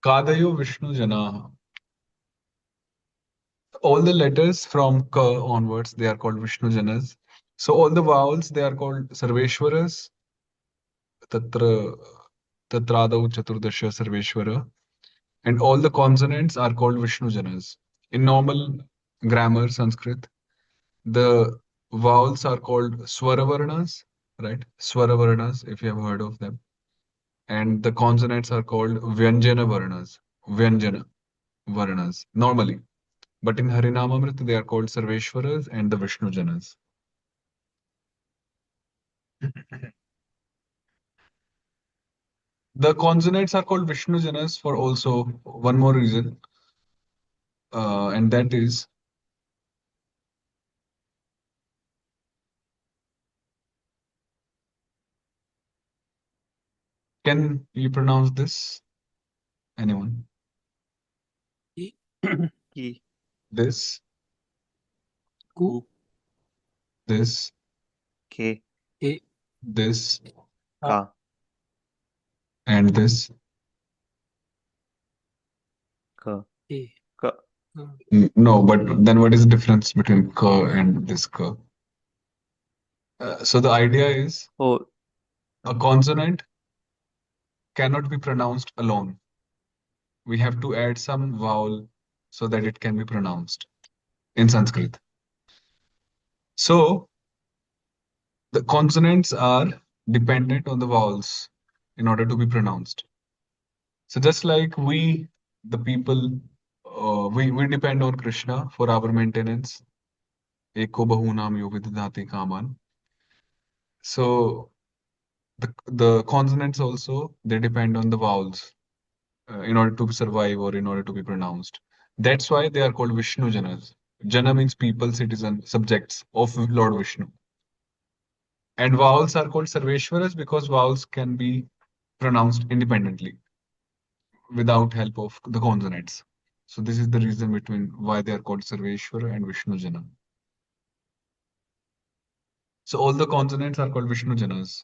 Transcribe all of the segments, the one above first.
Kadayo Vishnu Janaha. All the letters from Ka onwards, they are called Vishnu Janas. So all the vowels, they are called Sarveshwaras. Tatra Tatradau Chaturdasha Sarveshwara. And all the consonants are called Vishnu Janas. In normal grammar, Sanskrit, the vowels are called Swaravarnas, right? Swaravarnas, if you have heard of them. And the consonants are called Vyanjana Varnas. Vyanjana Varnas, normally. But in Harinamamrita, they are called Sarveshwaras and the Vishnu Janas. The consonants are called Vishnu Janas for also one more reason, and that is can you pronounce this? Anyone? E, Ki. This, Ku, this, Ke. E, this, Ka. and this. Ka. E. Ka. No, but then what is the difference between ka and this ka? So the idea is Oh. a consonant cannot be pronounced alone. We have to add some vowel so that it can be pronounced in Sanskrit. So the consonants are dependent on the vowels in order to be pronounced. So just like we, the people, we depend on Krishna for our maintenance. Eko bahunam yo vidhati kaman. So the consonants also they depend on the vowels in order to survive or in order to be pronounced. That's why they are called Vishnu Janas. Jana means people, citizen, subjects of Lord Vishnu. And vowels are called Sarveshwaras because vowels can be pronounced independently without help of the consonants. So this is the reason between why they are called Sarveshwara and Vishnu Jana. So all the consonants are called Vishnu Janas.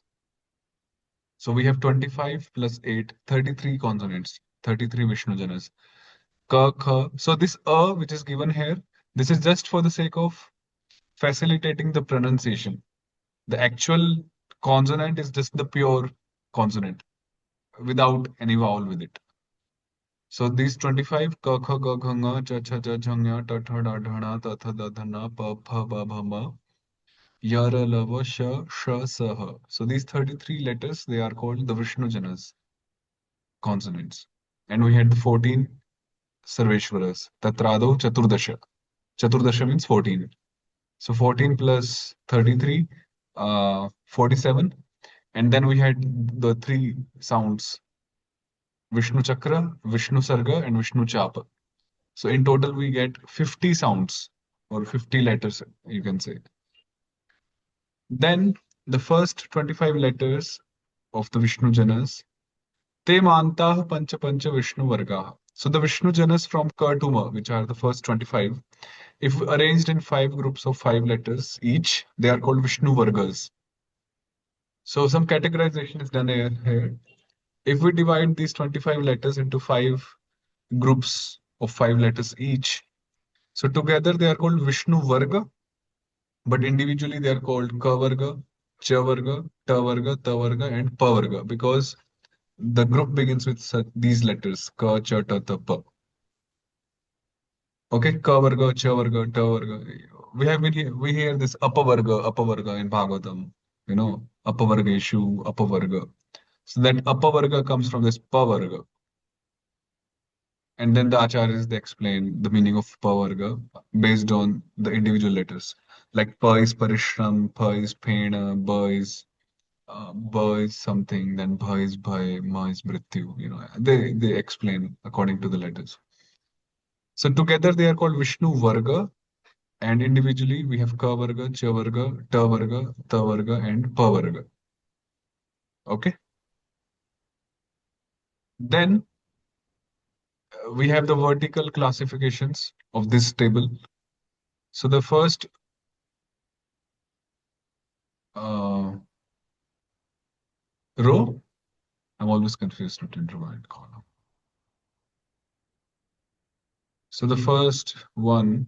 So we have 25 plus 8, 33 consonants, 33 Vishnu Janas. Ka, kha. So this which is given here, this is just for the sake of facilitating the pronunciation. The actual consonant is just the pure consonant without any vowel with it. So these 25 ka kha ga gha nga cha cha cha jha nya ta tha da dha na ta tha da dha na pa pha ba bha ma ya ra la va sha sha sa ha. So these 33 letters they are called the Vishnu Janas consonants. And we had the 14 Sarveshwaras. Tatrado Chaturdasha. Chaturdasha means 14. So 14 plus 33, 47. And then we had the three sounds Vishnu Chakra, Vishnu Sarga, and Vishnu Chapa. So in total, we get 50 sounds or 50 letters, you can say. Then the first 25 letters of the Vishnu Janas, Te Mantah Pancha Pancha Vishnu Vargaha. So the Vishnu Janas from Ka to Ma, which are the first 25, if arranged in five groups of five letters each, they are called Vishnu Vargas. So some categorization is done here. If we divide these 25 letters into five groups of five letters each, so together they are called Vishnu Varga, but individually they are called Ka Varga, Cha Varga, Ta Varga, Ta Varga, and Pa Varga because the group begins with these letters Ka, Cha, Ta, Ta, Pa. Okay, Ka Varga, Cha Varga, Ta Varga. We hear this Upper Varga in Bhagavatam, Upper Vargeshu, Upper Varga. So that Upper Varga comes from this Pa Varga. And then the acharyas they explain the meaning of pavarga based on the individual letters. Like pa is parishram, pa is pena, ba is something, then bha is bhai, ma is mrityu. They explain according to the letters. So together they are called Vishnu Varga, and individually we have Ka Varga, Cha Varga, Ta Varga, Ta Varga, and Pa Varga. Okay. Then we have the vertical classifications of this table. So the first uh, row, I'm always confused between row and column. So the first one,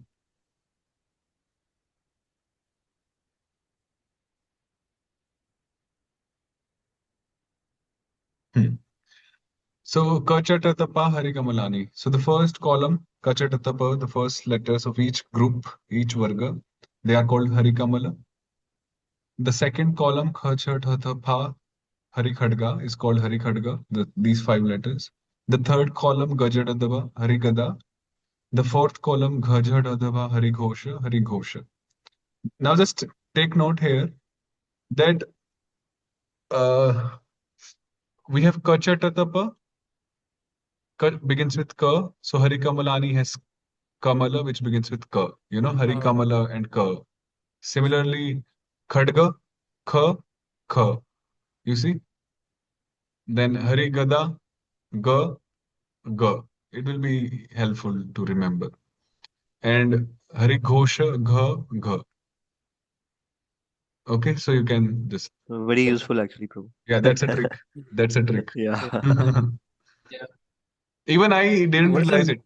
so Kachatatapa Harikamalani. So the first column, Kachatatapa, the first letters of each group, each varga, they are called Harikamala. The second column, Kachatatapa Harikhadga, is called Harikhadga, these five letters. The third column, Gajadadava Harigada. The fourth column, Gajadadava Harighosha, Harighosha. Now just take note here that we have Kachatatapa, begins with Ka. So Harikamalani has Kamala, which begins with Ka. You know, Harikamala and Ka. Similarly, Khadga, Kha, Kha. You see? Then Harigada, Ga, Ga. It will be helpful to remember. And Harighosha, Gha, Gha. Okay, so you can just. Very useful actually, Prabhu. Yeah, that's a trick. That's a trick. Yeah. Yeah. Even I didn't What is realize the it,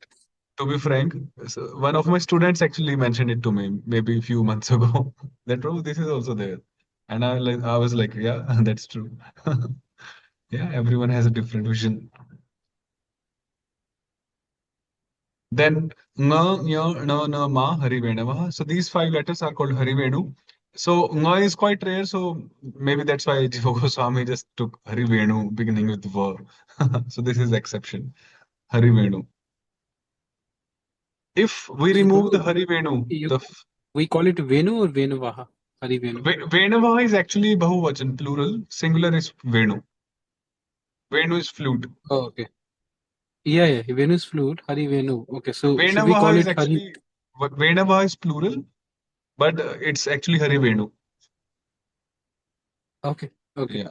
to be frank. So one of my students actually mentioned it to me maybe a few months ago that, oh, this is also there. And I was like, yeah, that's true. Yeah, everyone has a different vision. Then nga, nya, na, ma, Harivenavaha. So these five letters are called Harivenu. So nga is quite rare, so maybe that's why Jiva Goswami just took Harivenu beginning with va. So this is exception. Harivenu. If we so remove the Prabhu, Harivenu, you we call it Venu or Venuvaha? Hari Venu. Venavaha is actually Bahuvachan, plural. Singular is Venu. Venu is flute. Oh, okay. Yeah. Venu is flute. Hari Venu. Okay, so should we Venavaha call is it Hari? actually Venavaha is plural, but it's actually Harivenu. Okay. Yeah.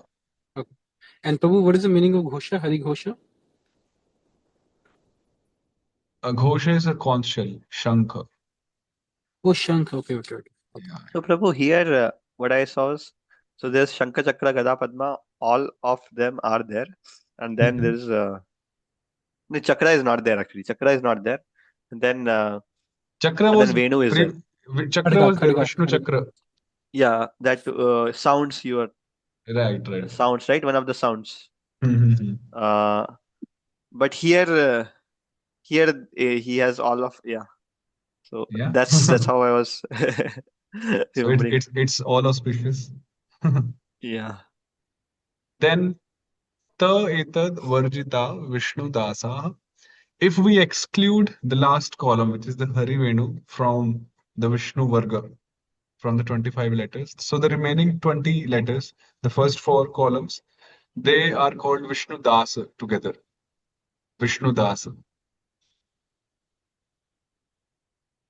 Okay. And Prabhu, what is the meaning of Ghosha? Hari Ghosha? A Ghosha is a conch shell, Shankha. Oh, Shankh. Okay. Yeah. So Prabhu, here what I saw is, so there's Shankha Chakra Gada Padma, all of them are there, and then Mhm. there's the Chakra is not there actually. Chakra is not there, and then Chakra and was then Venu is there. Chakra was there, Khadga. Vishnu Chakra. Yeah, that sounds your Right. sounds, right? One of the sounds. Mhm. But here he has all of, yeah. So Yeah. that's how I was So remembering. it's all auspicious. Yeah. Then ta etad varjita Vishnu dasa. If we exclude the last column, which is the Harivenu, from the Vishnu Varga, from the 25 letters, so the remaining 20 letters, the first four columns, they are called Vishnu Dasa together. Vishnu Dasa.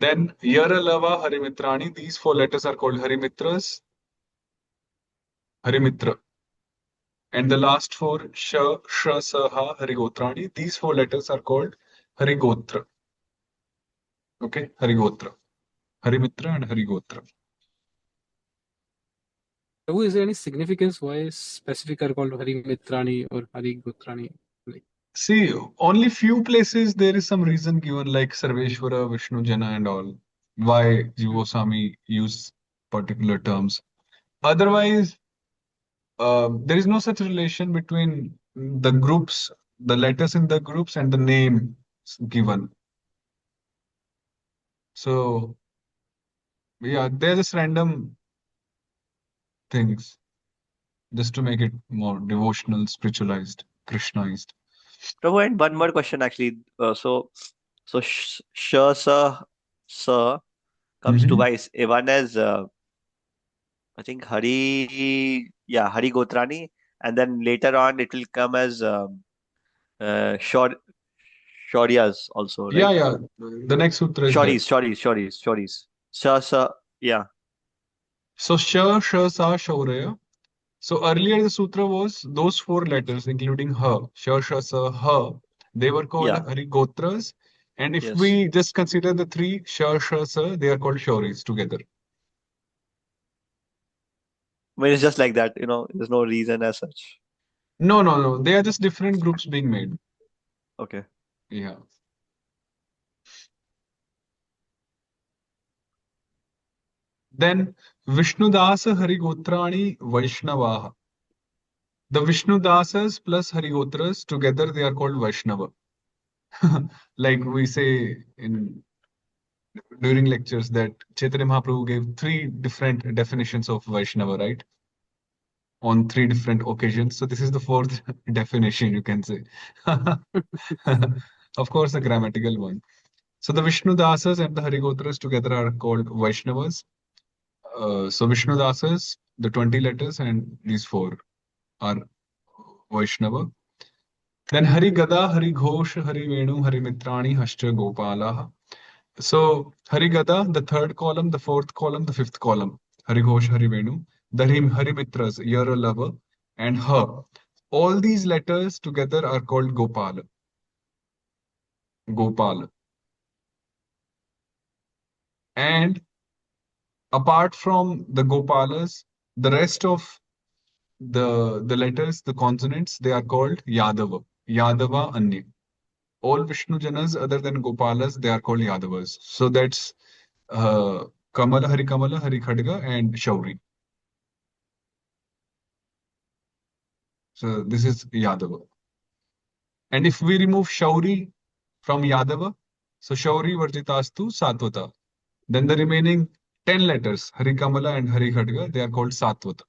Then Yara Lava Harimitrani, these four letters are called Harimitras, Harimitra. And the last four, Sha, Sa, Harigotrani, these four letters are called Harigotra. Okay, Harigotra. Harimitra and Harigotra. Prabhu, is there any significance why specific are called Hari Mitrani or Hari Gotrani? Like, See, only few places there is some reason given, like Sarveshwara, Vishnu Jana, and all, why Jivoswami use particular terms. Otherwise, there is no such relation between the groups, the letters in the groups, and the name given. So, yeah, they're just random things, just to make it more devotional, spiritualized, Krishnaized. Prabhu, and one more question actually. So Sa comes Mhm. twice. One as I think Hari Gotrani, and then later on it will come as Shor Shauryas also, right? Yeah. The next sutra is that. Shauris. Sa, yeah, So, Sa, Shauraya. So earlier the sutra was those four letters, including ha, sha, sha, sa, ha. They were called yeah, Harigotras. And if yes. we just consider the three, sha, sha, sa, they are called Shauris together. I mean, it's just like that, there's no reason as such. No. They are just different groups being made. Okay. Yeah. Then Vishnudasa Harigotrani Vaishnavaha. The Vishnudasas plus Harigotras together they are called Vaishnava. Like we say in during lectures that Chaitanya Mahaprabhu gave three different definitions of Vaishnava, right? On three different occasions. So this is the fourth definition, you can say. Of course, a grammatical one. So the Vishnudasas and the Harigotras together are called Vaishnavas. So Vishnudasas, the 20 letters, and these four are Vaishnava. Then Hari Gada, Hari Ghosh, Hari Venu, Hari Mitrani, Hashcha Gopala. So Hari Gada, the third column, the fourth column, the fifth column. Hari Ghosh, Hari Venu. The Hari Mitras, you're a lover, and her. All these letters together are called Gopala. Gopala. And apart from the Gopalas, the rest of the letters, the consonants, they are called Yadava. Yadava Anya. All Vishnu Janas other than Gopalas, they are called Yadavas. So that's Kamala, Hari Khadga, and Shauri. So this is Yadava. And if we remove Shauri from Yadava, so Shauri Varjitastu Satvata. Then the remaining 10 letters, Hari Kamala and Hari Khadga, they are called Satvata.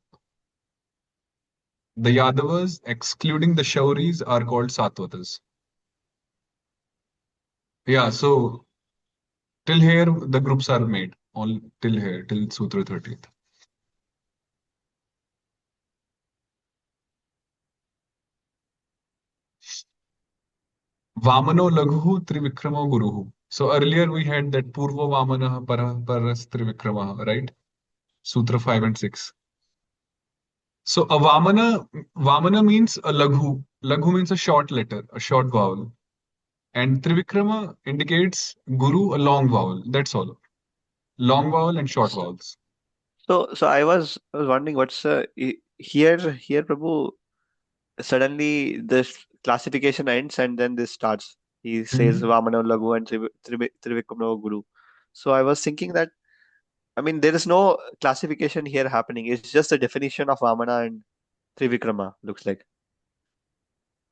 The Yadavas, excluding the Shauris, are called Satvatas. Yeah, so till here the groups are made. All till here, till Sutra 30th. Vamano Laghu Trivikrama Guruhu. So earlier we had that Purva Vamana Paras Trivikrama, right? Sutra 5 and 6. So a Vamana means a Laghu. Laghu means a short letter, a short vowel. And Trivikrama indicates Guru, a long vowel. That's all. Long vowel and short vowels. So I was wondering what's here, Prabhu. Suddenly this classification ends and then this starts. He says Mhm. Vamana Laghu and Trivikrama Guru. So I was thinking that, I mean, there is no classification here happening. It's just a definition of Vamana and Trivikrama, looks like,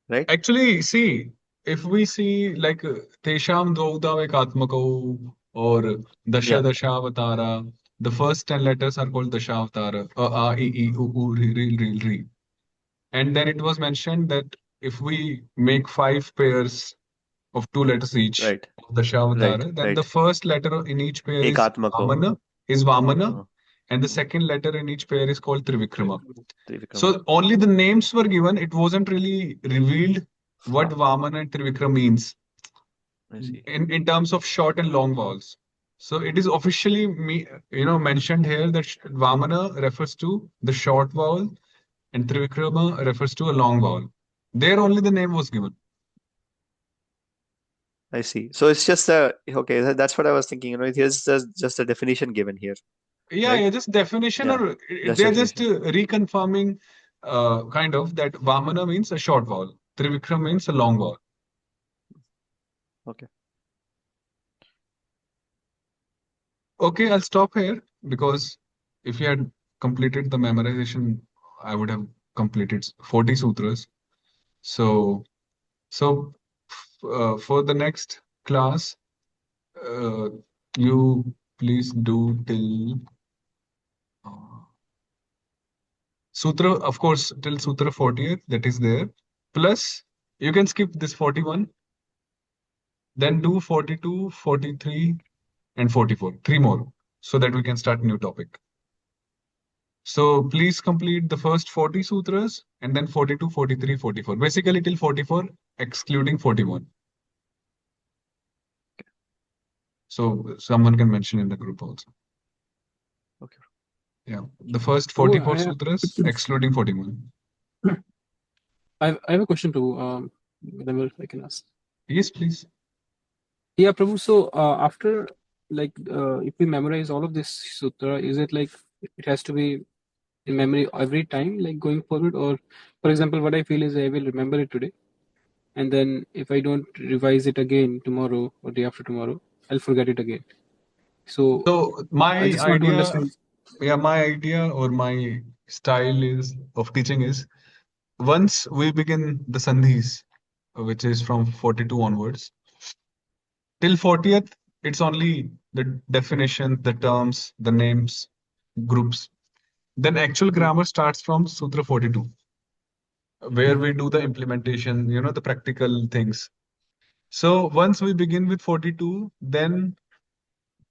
right? Actually, see, if we see like Tesham Dvaudava Ekatmako or Dasha Yeah, Dashavatara, the first 10 letters are called Dashavatara. A, I, I, U, Ri, Ri, Ri, Ri. And then it was mentioned that if we make 5 pairs of 2 letters each right, of Dashavatara, then the right. first letter in each pair Ekatmako. Is Vamana, Uh, and the second letter in each pair is called Trivikrama. Trivikrama. So only the names were given. It wasn't really revealed what Vamana and Trivikram means I see. in terms of short and long vowels. So it is officially mentioned here that Vamana refers to the short vowel and Trivikrama refers to a long vowel. There only the name was given. I see. So it's just a okay. That's what I was thinking. Here's just a definition given here, Yeah, right? yeah, just definition, Yeah, or just they're just definition. reconfirming kind of that Vamana means a short vowel, Trivikram means a long vowel. Okay. Okay, I'll stop here because if you had completed the memorization, I would have completed 40 sutras. So, for the next class, uh, you please do till uh, sutra, of course, till sutra 40th, that is there. Plus, you can skip this 41, then do 42, 43, and 44. 3 more, so that we can start new topic. So please complete the first 40 sutras and then 42, 43, 44. Basically till 44, excluding 41. So someone can mention in the group also. Okay. Yeah. The first Prabhu, 44 sutras, excluding 41. I have a question, Prabhu. Whenever I can ask. Yes, please. Yeah, Prabhu. So after if we memorize all of this sutra, is it like it has to be in memory every time, like going forward? Or, for example, what I feel is I will remember it today, and then if I don't revise it again tomorrow or day after tomorrow, I'll forget it again. So So I my just want to idea, understand. Yeah, my idea or my style is of teaching is once we begin the sandhis, which is from 42 onwards, till 40th, it's only the definition, the terms, the names, groups. Then actual Mm, grammar starts from Sutra 42, where mm, we do the implementation, the practical things. So once we begin with 42, then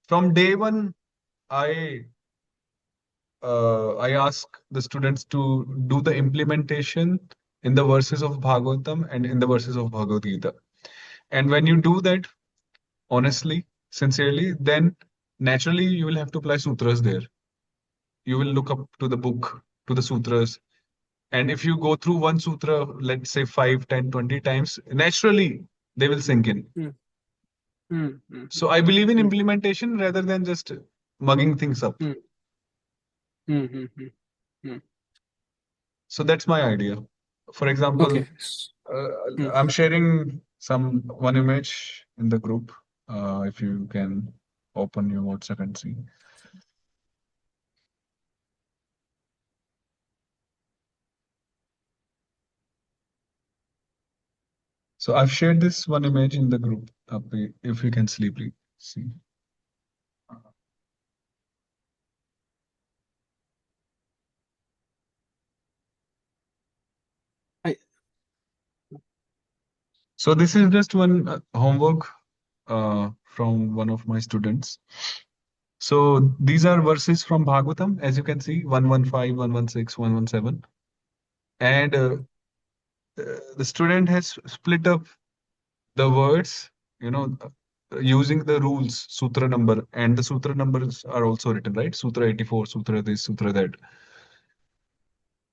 from day one, I I ask the students to do the implementation in the verses of Bhagavatam and in the verses of Bhagavad Gita. And when you do that honestly, sincerely, then naturally you will have to apply sutras there. You will look up to the book, to the sutras. And if you go through one sutra, let's say 5, 10, 20 times, naturally they will sink in. mm, mm, mm, So I believe in mm, implementation rather than just mugging things up. mm, mm, mm, mm, mm. So that's my idea. For example, Okay. Mm. I'm sharing one image in the group. If you can open your WhatsApp and see. So I've shared this one image in the group. If you can sleepily see. I, So this is just one homework from one of my students. So these are verses from Bhagavatam, as you can see, 115, 116, 117. And the student has split up the words, using the rules, sutra number, and the sutra numbers are also written, right? Sutra 84, sutra this, sutra that.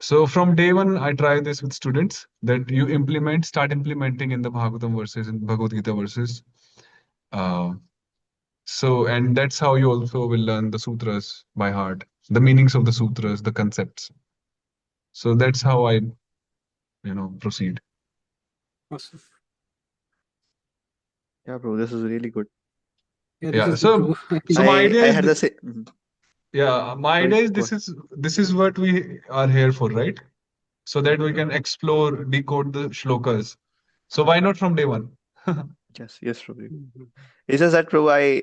So from day one, I try this with students that you start implementing in the Bhagavatam verses and Bhagavad Gita verses. Uh, and that's how you also will learn the sutras by heart, the meanings of the sutras, the concepts. So that's how I, proceed. awesome. Yeah, bro, this is really good. Yeah, this Yeah. is good, So, Prabhu. I so think. my I idea I is, had the same. yeah, my Sorry, idea is go on. this is what we are here for, right? So that we can explore, decode the shlokas. So why not from day one? Yes, yes, Prabhu. Mhm. It's just that, Prabhu, I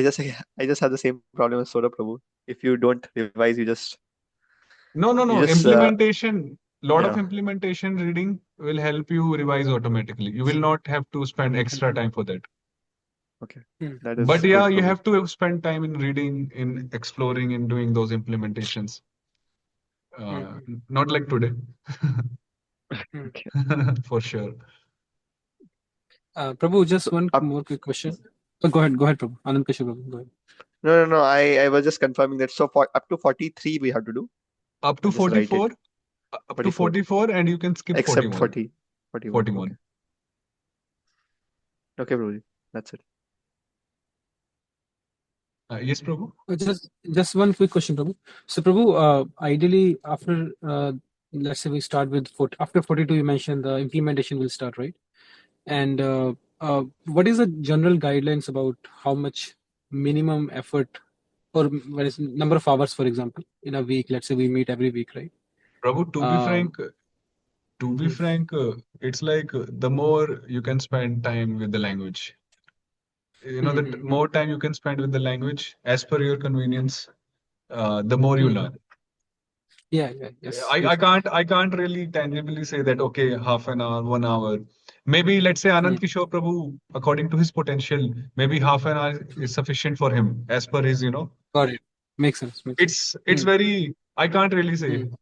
just have the same problem as Soda Prabhu. If you don't revise, No, no, you no. just Implementation, lot of yeah. implementation reading will help you revise automatically. You will not have to spend extra Mhm. time for that. Okay, Mm. that But is yeah, good, you Prabhu. have to spend time in reading, in exploring, in doing those implementations. Mhm. Not like today, Mm. Okay. for sure. Prabhu, just So one up more quick question. Go ahead, Prabhu. Anand Kishore, Prabhu. Go ahead. no, I was just confirming that. So for up to 43 we have to do. Up to I'll just write it. 44, up to 44, 44, and you can skip except 41. 40, 41. Okay. 41. Okay, Prabhu. That's it. Yes, Prabhu. Just one quick question, Prabhu. So, Prabhu, ideally, after let's say we start with after 42, you mentioned the implementation will start, right? And what is the general guidelines about how much minimum effort or what is number of hours, for example, in a week? Let's say we meet every week, right? Prabhu, Um, to be mm, frank, it's like the more you can spend time with the language, the mm, more time you can spend with the language as per your convenience, the more you mm. learn. Yeah, yeah, yes, I makes sense. can't really tangibly say that, okay, half an hour, 1 hour. Maybe let's say Anand Mm, Kishore Prabhu, according to his potential, maybe half an hour mm. is sufficient for him as per his, Got it. Makes sense. Makes sense. it's Mm, very, I can't really say, mm.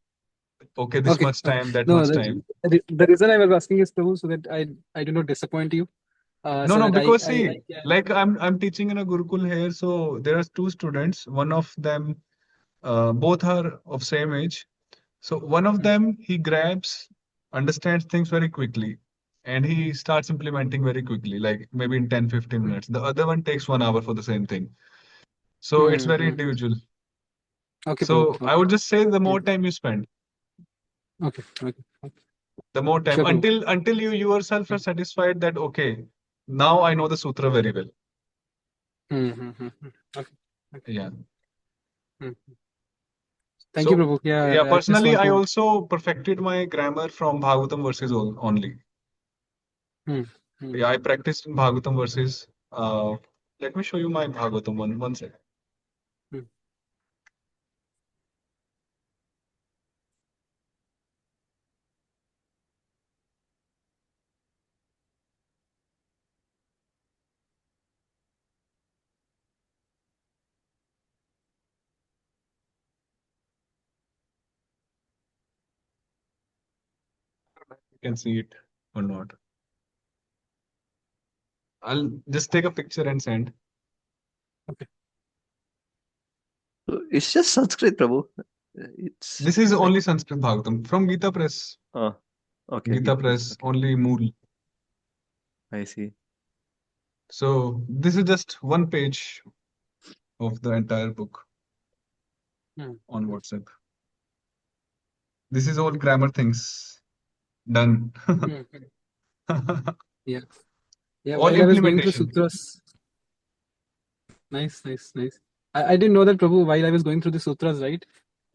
okay, this Okay. much time, that No, much time. the reason I was asking is, Prabhu, so that I do not disappoint you, No, so no, that because I see, can. like I'm teaching in a Gurukul here, so there are two students. One of them, both are of same age. So one of Mm, them, he grabs, understands things very quickly, and he starts implementing very quickly, like maybe in 10, 15 mm, minutes. The other one takes 1 hour for the same thing. So it's mm, very mm. individual. Okay, Prabhu. So I Okay. would just say the more Mm, time you spend, okay. Okay. Okay. the more time Sure, Prabhu. until you yourself are Mm, satisfied that okay, now I know the sutra very well. mm, mm, mm, mm. Okay. Okay. Yeah. Hmm. Thank you, So Prabhu. Yeah, yeah, I just personally, want I to. also perfected my grammar from Bhagavatam verses only. Hmm. Hmm. Yeah, I practiced in Bhagavatam verses. Let me show you my Bhagavatam one second. Hmm. You can see it or not. I'll just take a picture and send. Okay. So it's just Sanskrit, Prabhu. It's This is like, only Sanskrit Bhagavatam from Gita Press. oh, okay, Gita Gita Press. Press, Okay, only Mool. I see. So this is just one page of the entire book Hmm. on Hmm. WhatsApp. This is all grammar things done. Hmm. Yeah. Yeah. All While I was going through implementation. sutras, nice, nice, nice. I didn't know that, Prabhu. While I was going through the sutras, right?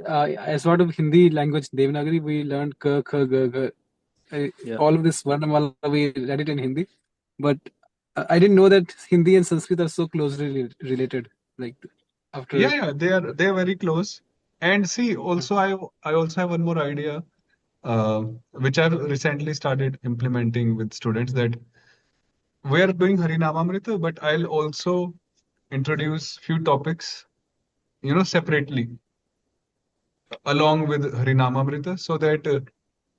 As part of Hindi language, Devanagari, we learned ka, kha, ga, ga. Yeah. All of this Varnamala, we read it in Hindi. But I didn't know that Hindi and Sanskrit are so closely related. Like after. Yeah, they are very close. And see, Hmm. also I also have one more idea, which I've recently started implementing with students that we are doing Harinamamrita, but I'll also introduce few topics, separately along with Harinamamrita so that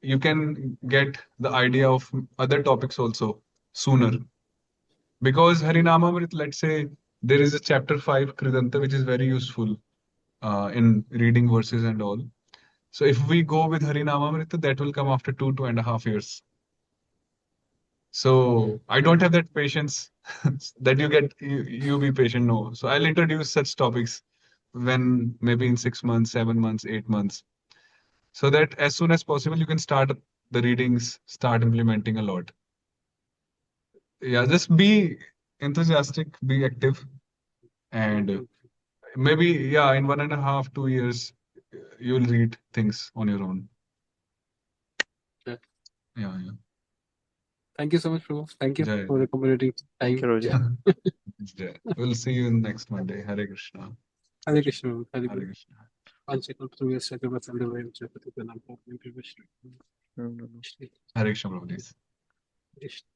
you can get the idea of other topics also sooner. Because Harinamamrita, let's say there is a chapter 5 Kridanta, which is very useful in reading verses and all. So if we go with Harinamamrita, that will come after 2.5 years. So I don't have that patience that you be patient. No. So I'll introduce such topics when maybe in 6 months, 7 months, 8 months, so that as soon as possible you can start the readings, start implementing a lot. Yeah, just be enthusiastic, be active, Hmm. and Hmm. maybe yeah, in 1.5, 2 years, you'll read things on your own. Yeah. Yeah, yeah. Thank you so much, Prabhu. Thank you Jai. for accommodating Thank time. you, Roja. Jai. We'll see you next Monday. Hare Krishna. Hare Krishna, Prabhu. Hare Hare Krishna. Krishna. Panchakalpatru Sakavasandhavayam Chakati Pranam Prabhu. No, no, no. Shri Hare Krishna, Prabhu. Krishna.